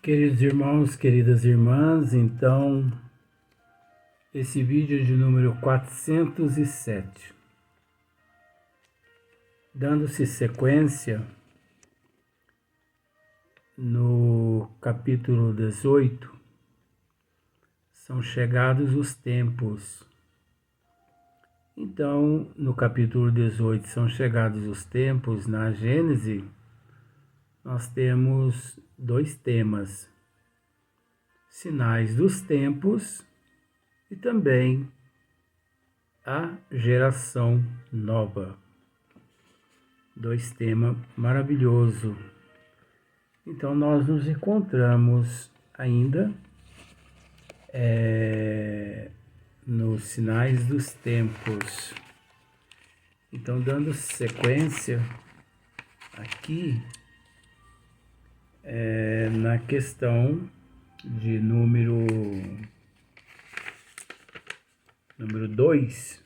Queridos irmãos, queridas irmãs, então, esse vídeo é de número 407. Dando-se sequência, no capítulo 18, são chegados os tempos. Então, no capítulo 18, são chegados os tempos, na Gênese, nós temos dois temas: sinais dos tempos e também a geração nova. Dois temas maravilhosos. Então, nós nos encontramos ainda nos sinais dos tempos. Então, dando sequência aqui, na questão de número 2,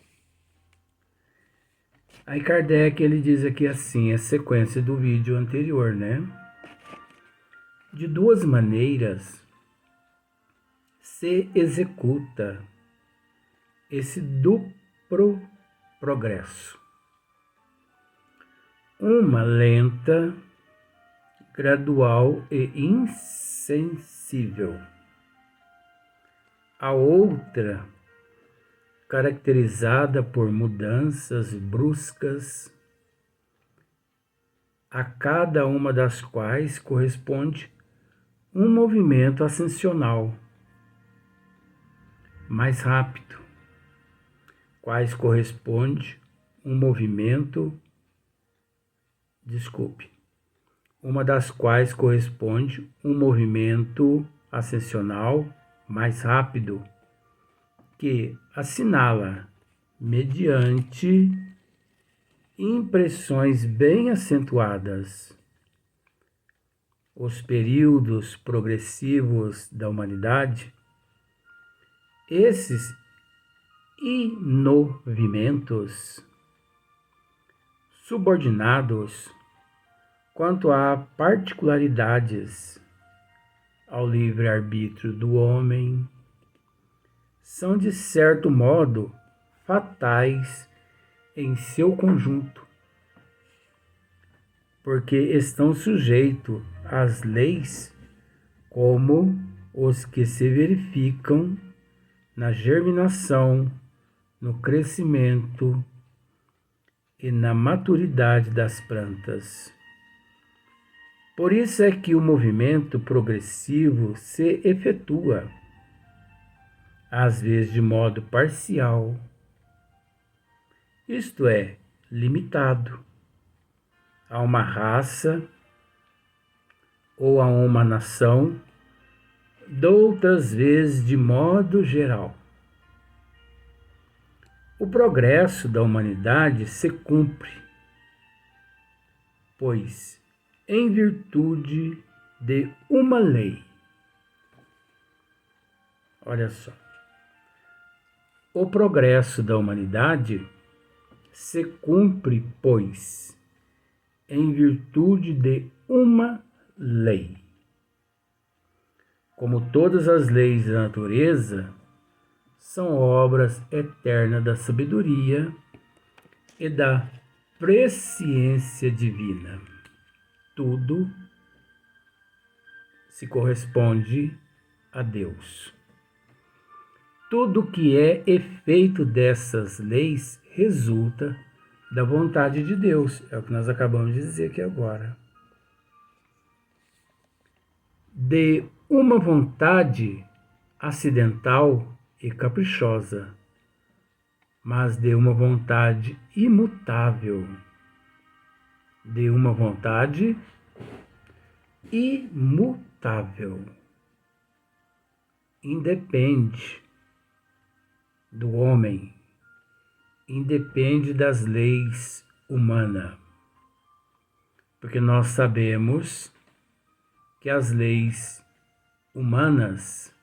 aí Kardec ele diz aqui assim, a sequência do vídeo anterior, né? De duas maneiras se executa esse duplo progresso. Uma lenta, gradual e insensível. A outra, caracterizada por mudanças bruscas, a cada uma das quais corresponde um movimento ascensional mais rápido, quais corresponde um movimento, uma das quais corresponde um movimento ascensional mais rápido, que assinala, mediante impressões bem acentuadas, os períodos progressivos da humanidade. Esses inovimentos, subordinados quanto a particularidades ao livre-arbítrio do homem, são de certo modo fatais em seu conjunto, porque estão sujeitos às leis como os que se verificam na germinação, no crescimento e na maturidade das plantas. Por isso é que o movimento progressivo se efetua, às vezes de modo parcial, isto é, limitado, a uma raça ou a uma nação, outras vezes de modo geral. O progresso da humanidade se cumpre, pois, em virtude de uma lei. Olha só. O progresso da humanidade se cumpre, pois, em virtude de uma lei. Como todas as leis da natureza, são obras eternas da sabedoria e da presciência divina. Tudo se corresponde a Deus. Tudo que é efeito dessas leis resulta da vontade de Deus. É o que nós acabamos de dizer aqui agora. De uma vontade acidental e caprichosa, mas de uma vontade imutável. De uma vontade imutável. Independe do homem, independe das leis humanas, porque nós sabemos que as leis humanas,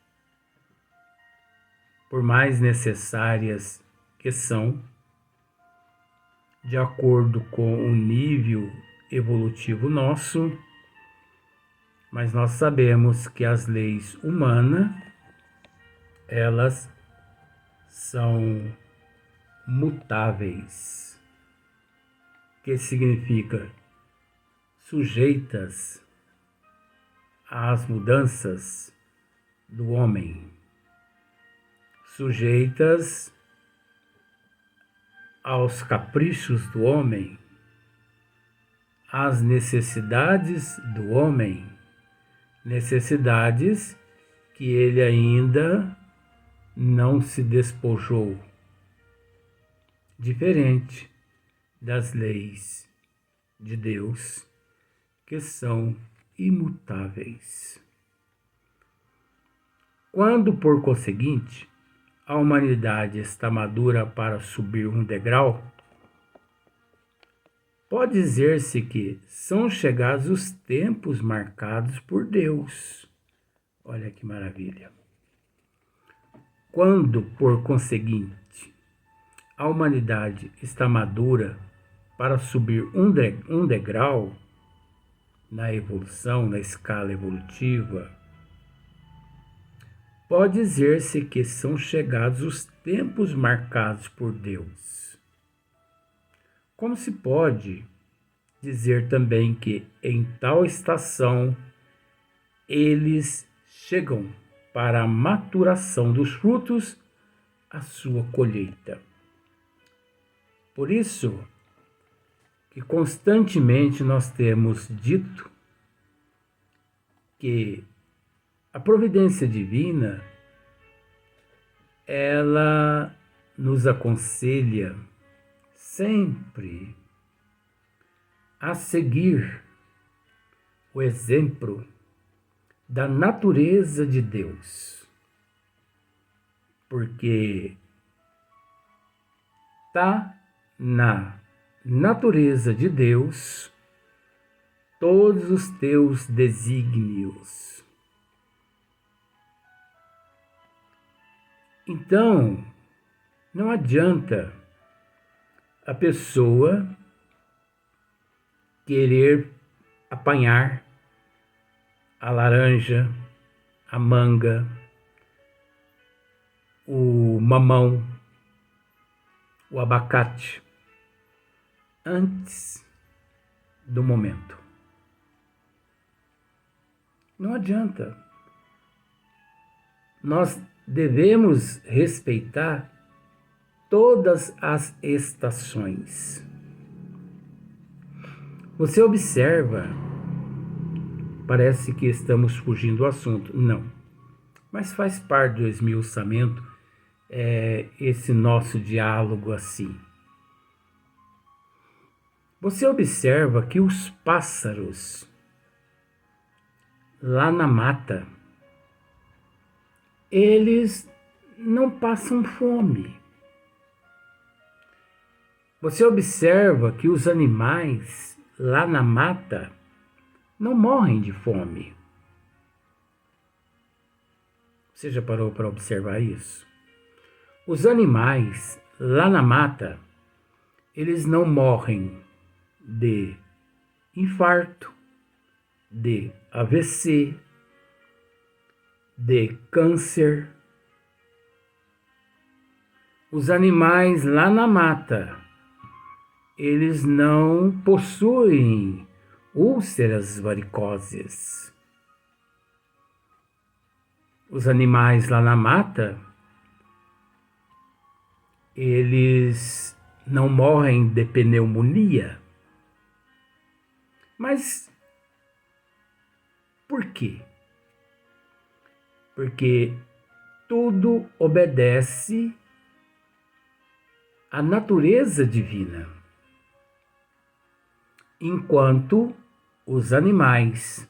por mais necessárias que são, de acordo com o nível evolutivo nosso, Mas nós sabemos que as leis humanas, elas são mutáveis, que significa sujeitas às mudanças do homem, sujeitas aos caprichos do homem, às necessidades do homem, necessidades que ele ainda não se despojou, diferente das leis de Deus, que são imutáveis. Quando, por conseguinte, a humanidade está madura para subir um degrau, pode dizer-se que são chegados os tempos marcados por Deus. Olha que maravilha. Quando, por conseguinte, a humanidade está madura para subir um degrau na evolução, na escala evolutiva, pode dizer-se que são chegados os tempos marcados por Deus. Como se pode dizer também que em tal estação eles chegam para a maturação dos frutos, a sua colheita. Por isso que constantemente nós temos dito que a providência divina, ela nos aconselha sempre a seguir o exemplo da natureza de Deus, porque está na natureza de Deus todos os teus desígnios. Então, não adianta a pessoa querer apanhar a laranja, a manga, o mamão, o abacate, antes do momento. Não adianta. Nós devemos respeitar todas as estações. Você observa, parece que estamos fugindo do assunto. Não, mas faz parte do esmiuçamento esse nosso diálogo assim. Você observa que os pássaros lá na mata, eles não passam fome. Você observa que os animais lá na mata não morrem de fome. Você já parou para observar isso? Os animais lá na mata, eles não morrem de infarto, de AVC, de câncer. Os animais lá na mata, eles não possuem úlceras varicosas. Os animais lá na mata, eles não morrem de pneumonia. Mas por quê? Porque tudo obedece à natureza divina. Enquanto os animais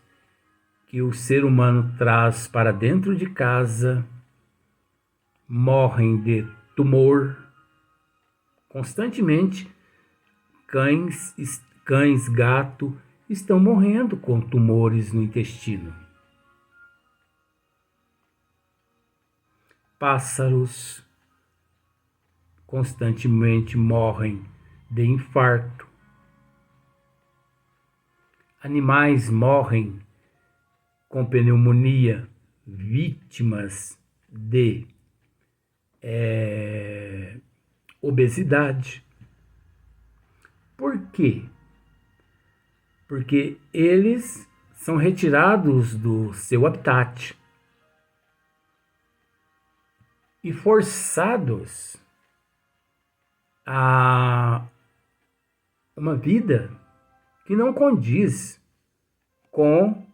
que o ser humano traz para dentro de casa morrem de tumor constantemente, cães, gato estão morrendo com tumores no intestino. Pássaros constantemente morrem de infarto. Animais morrem com pneumonia, vítimas de obesidade. Por quê? Porque eles são retirados do seu habitat e forçados a uma vida que não condiz com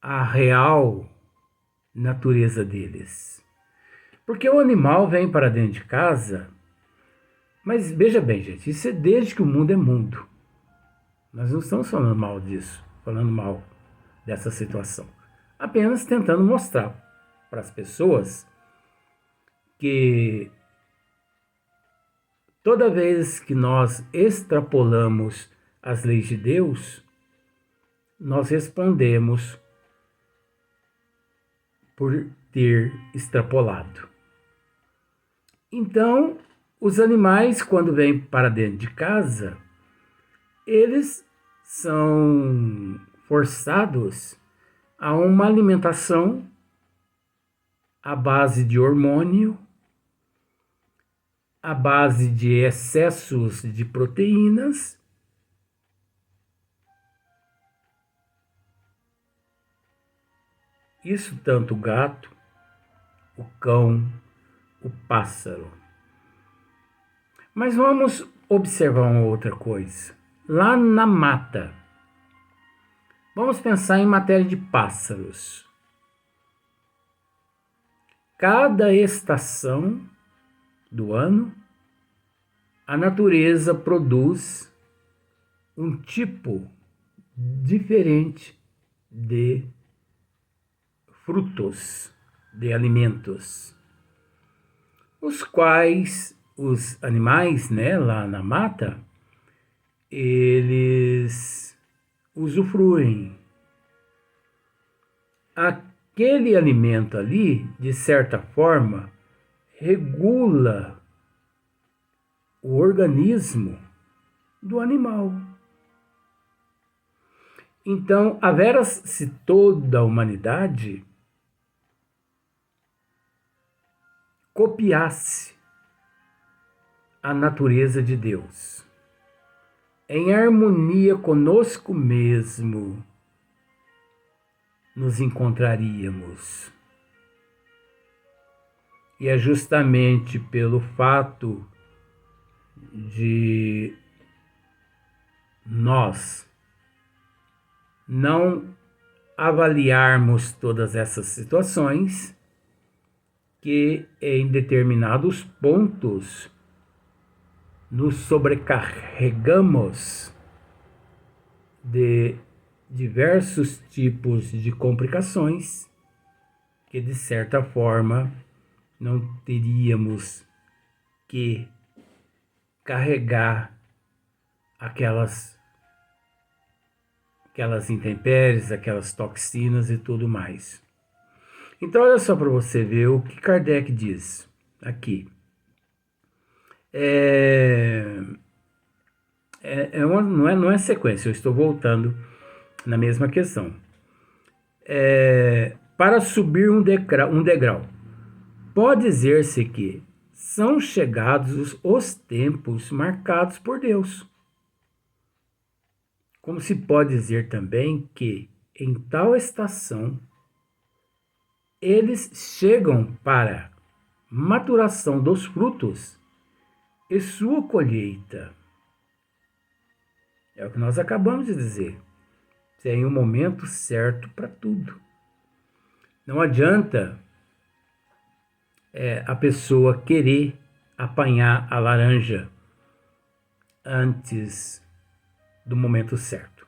a real natureza deles. Porque o animal vem para dentro de casa, mas veja bem, gente, isso é desde que o mundo é mundo. Nós não estamos falando mal disso, falando mal dessa situação. Apenas tentando mostrar para as pessoas que toda vez que nós extrapolamos as leis de Deus, nós respondemos por ter extrapolado. Então, os animais, quando vêm para dentro de casa, eles são forçados a uma alimentação à base de hormônio, à base de excessos de proteínas, isso tanto o gato, o cão, o pássaro. Mas vamos observar uma outra coisa. Lá na mata, vamos pensar em matéria de pássaros. Cada estação do ano, a natureza produz um tipo diferente de frutos, de alimentos, os quais os animais, lá na mata, eles usufruem. Aquele alimento ali, de certa forma, regula o organismo do animal. Então, havera-se toda a humanidade copiasse a natureza de Deus, em harmonia conosco mesmo, nos encontraríamos. E é justamente pelo fato de nós não avaliarmos todas essas situações que em determinados pontos nos sobrecarregamos de diversos tipos de complicações que, de certa forma, não teríamos que carregar aquelas intempéries, aquelas toxinas e tudo mais. Então, olha só para você ver o que Kardec diz aqui. Não é sequência, eu estou voltando na mesma questão. Para subir um degrau, pode dizer-se que são chegados os tempos marcados por Deus. Como se pode dizer também que, em tal estação, eles chegam para maturação dos frutos e sua colheita. É o que nós acabamos de dizer. Tem um momento certo para tudo. Não adianta a pessoa querer apanhar a laranja antes do momento certo.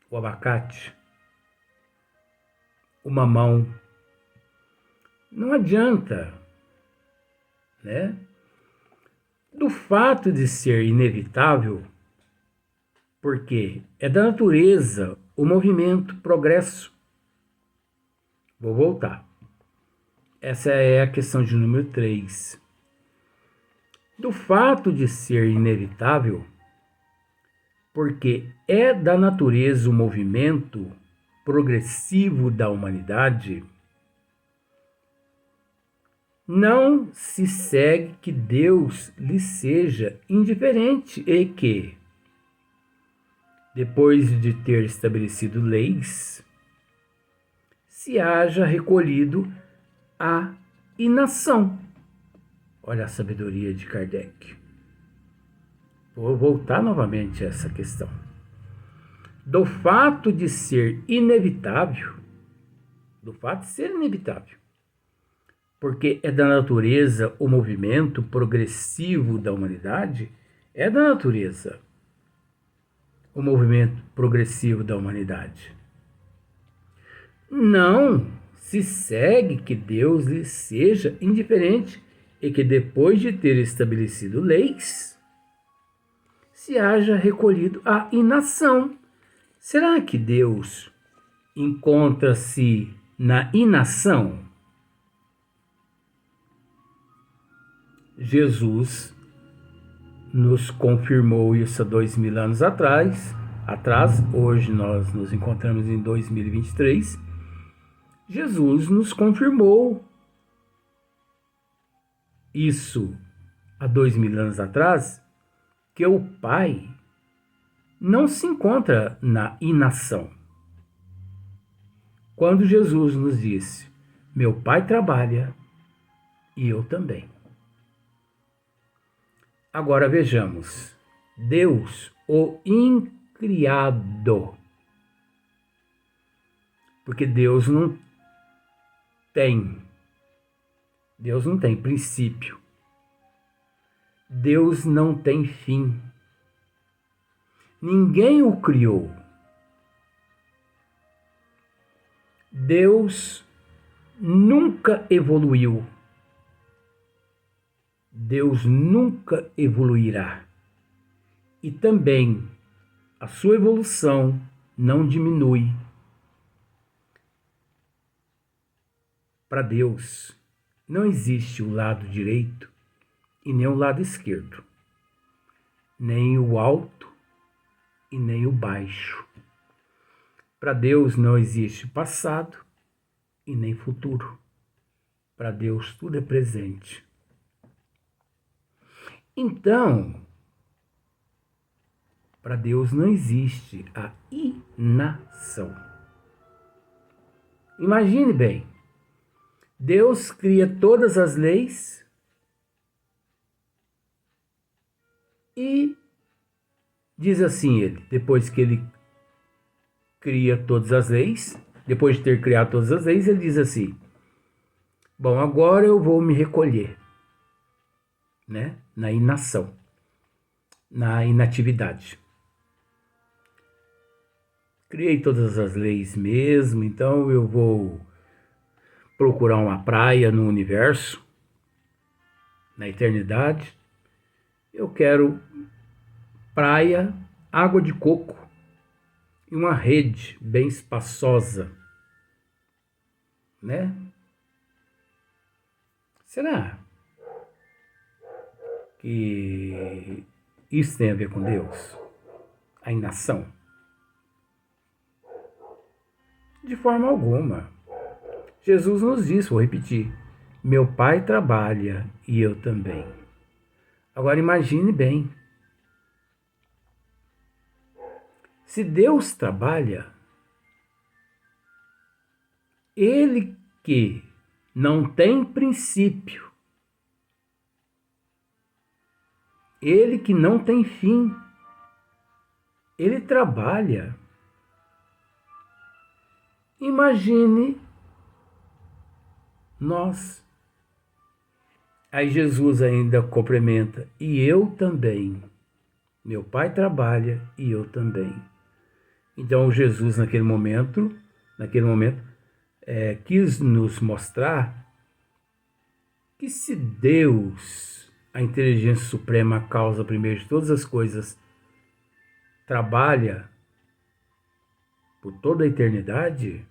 O abacate, o mamão, não adianta, Do fato de ser inevitável, porque é da natureza o movimento, progresso. Vou voltar. Essa é a questão de número 3. Do fato de ser inevitável, porque é da natureza o movimento progressivo da humanidade, não se segue que Deus lhe seja indiferente e que, depois de ter estabelecido leis, se haja recolhido à inação. Olha a sabedoria de Kardec. Vou voltar novamente a essa questão. Do fato de ser inevitável, porque é da natureza o movimento progressivo da humanidade, é da natureza o movimento progressivo da humanidade. Não se segue que Deus lhe seja indiferente e que depois de ter estabelecido leis, se haja recolhido à inação. Será que Deus encontra-se na inação? Jesus nos confirmou isso há 2000 anos atrás. Hoje nós nos encontramos em 2023. Jesus nos confirmou isso há 2000 anos atrás, que o Pai não se encontra na inação. Quando Jesus nos disse, meu Pai trabalha e eu também. Agora vejamos, Deus, o incriado, porque Deus não tem princípio, Deus não tem fim, ninguém o criou. Deus nunca evoluiu. Deus nunca evoluirá. E também a sua evolução não diminui. Para Deus não existe o lado direito e nem o lado esquerdo, nem o alto e nem o baixo. Para Deus não existe passado e nem futuro. Para Deus tudo é presente. Então, para Deus não existe a inação. Imagine bem, Deus cria todas as leis e diz assim ele, depois que ele cria todas as leis, depois de ter criado todas as leis, ele diz assim, bom, agora eu vou me recolher, né? Na inação, na inatividade. Criei todas as leis mesmo, então eu vou procurar uma praia no universo, na eternidade. Eu quero praia, água de coco e uma rede bem espaçosa, né? Será que isso tem a ver com Deus? A inação? De forma alguma. Jesus nos disse, vou repetir, meu Pai trabalha e eu também. Agora imagine bem, se Deus trabalha, Ele que não tem princípio, Ele que não tem fim, Ele trabalha. Imagine nós. Aí Jesus ainda complementa, e eu também. Meu Pai trabalha e eu também. Então Jesus naquele momento, quis nos mostrar que se Deus, a inteligência suprema, a causa primeira de todas as coisas, trabalha por toda a eternidade,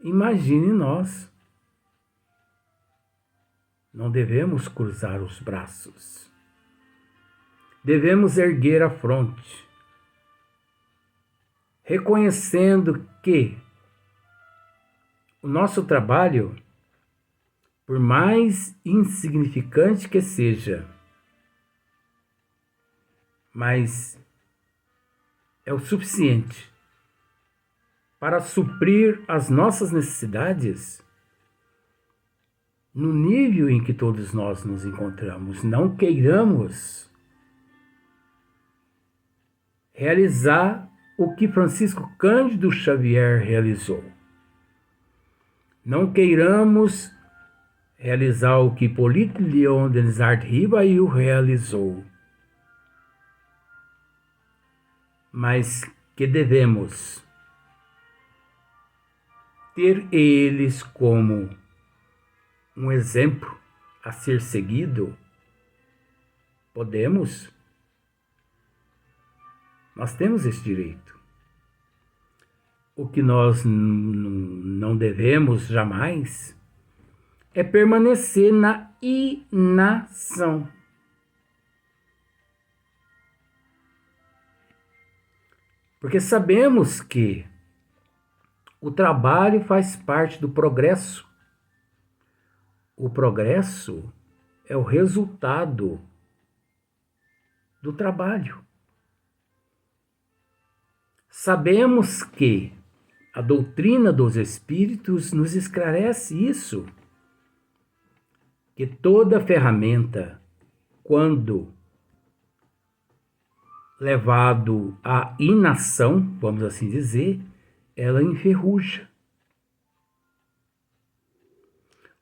imagine nós. Não devemos cruzar os braços. devemos erguer a fronte, reconhecendo que o nosso trabalho, por mais insignificante que seja, mas é o suficiente para suprir as nossas necessidades no nível em que todos nós nos encontramos. Não queiramos realizar o que Francisco Cândido Xavier realizou. Não queiramos realizar o que Hippolyte Léon Denisard Ribail realizou, mas que devemos ter eles como um exemplo a ser seguido. Podemos? Nós temos esse direito. O que nós não devemos jamais é permanecer na inação. Porque sabemos que o trabalho faz parte do progresso. O progresso é o resultado do trabalho. Sabemos que a doutrina dos Espíritos nos esclarece isso, que toda ferramenta, quando levado à inação, vamos assim dizer, ela enferruja.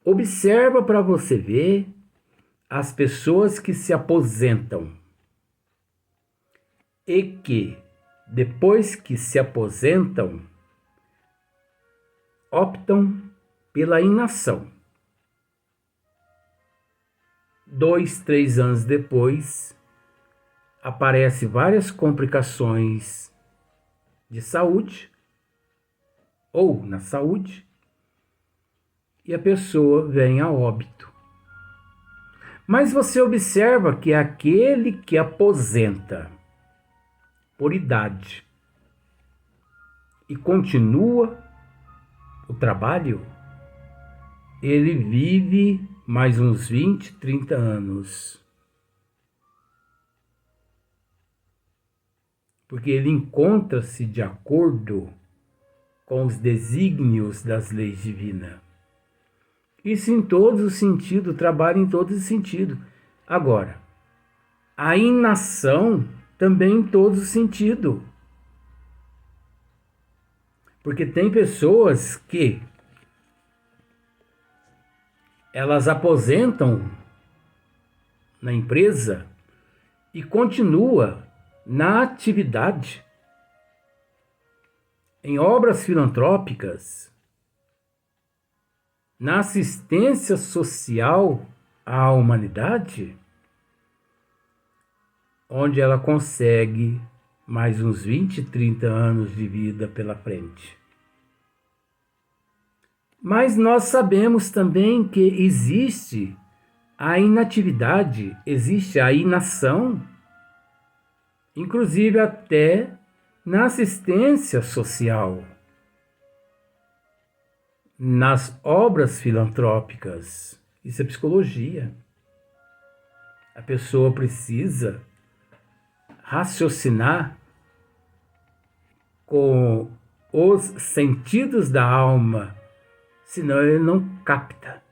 Observa para você ver as pessoas que se aposentam e que, depois que se aposentam, optam pela inação. 2, 3 anos depois, aparecem várias complicações de saúde ou na saúde e a pessoa vem a óbito. Mas você observa que aquele que aposenta por idade e continua o trabalho, ele vive mais uns 20, 30 anos. Porque ele encontra-se de acordo com os desígnios das leis divinas. Isso em todos os sentidos, trabalha em todos os sentidos. Agora, a inação também em todos os sentidos. Porque tem pessoas que elas aposentam na empresa e continua na atividade, em obras filantrópicas, na assistência social à humanidade, onde ela consegue mais uns 20, 30 anos de vida pela frente. Mas nós sabemos também que existe a inatividade, existe a inação, inclusive até na assistência social, nas obras filantrópicas. Isso é psicologia. A pessoa precisa raciocinar com os sentidos da alma, senão ele não capta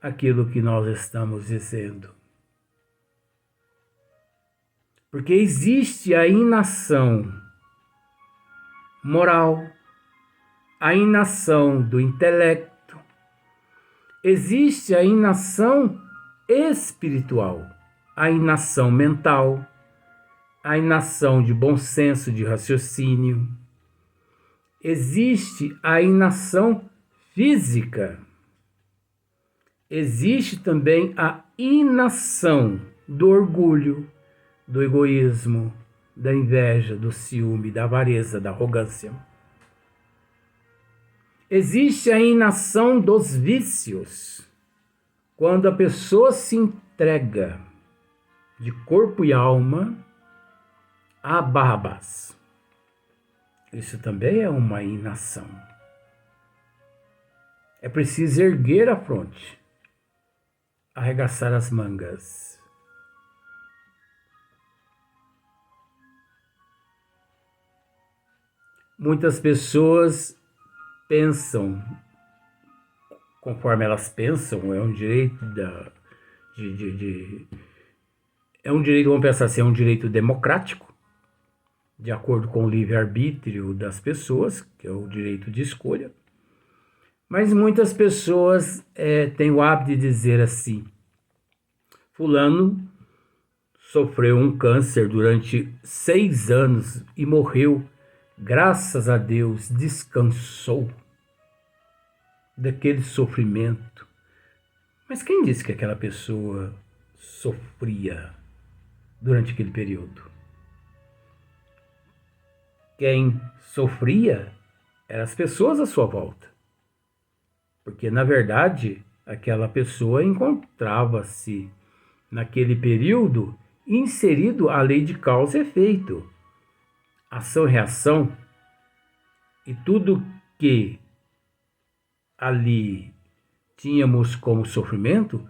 aquilo que nós estamos dizendo. Porque existe a inação moral, a inação do intelecto, existe a inação espiritual, a inação mental, a inação de bom senso, de raciocínio. Existe a inação física. Existe também a inação do orgulho, do egoísmo, da inveja, do ciúme, da avareza, da arrogância. Existe a inação dos vícios, quando a pessoa se entrega de corpo e alma a Barrabás. Isso também é uma inação. É preciso erguer a fronte, arregaçar as mangas. Muitas pessoas pensam, conforme elas pensam, é um direito é um direito, vamos pensar assim, é um direito democrático, de acordo com o livre-arbítrio das pessoas, que é o direito de escolha. Mas muitas pessoas têm o hábito de dizer assim: fulano sofreu um câncer durante 6 anos e morreu, graças a Deus, descansou daquele sofrimento. Mas quem disse que aquela pessoa sofria durante aquele período? Quem sofria eram as pessoas à sua volta. Porque, na verdade, aquela pessoa encontrava-se, naquele período, inserido a lei de causa e efeito, ação e reação, e tudo que ali tínhamos como sofrimento,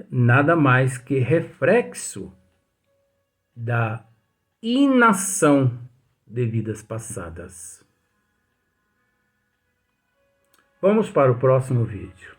nada mais que reflexo da inação de vidas passadas. Vamos para o próximo vídeo.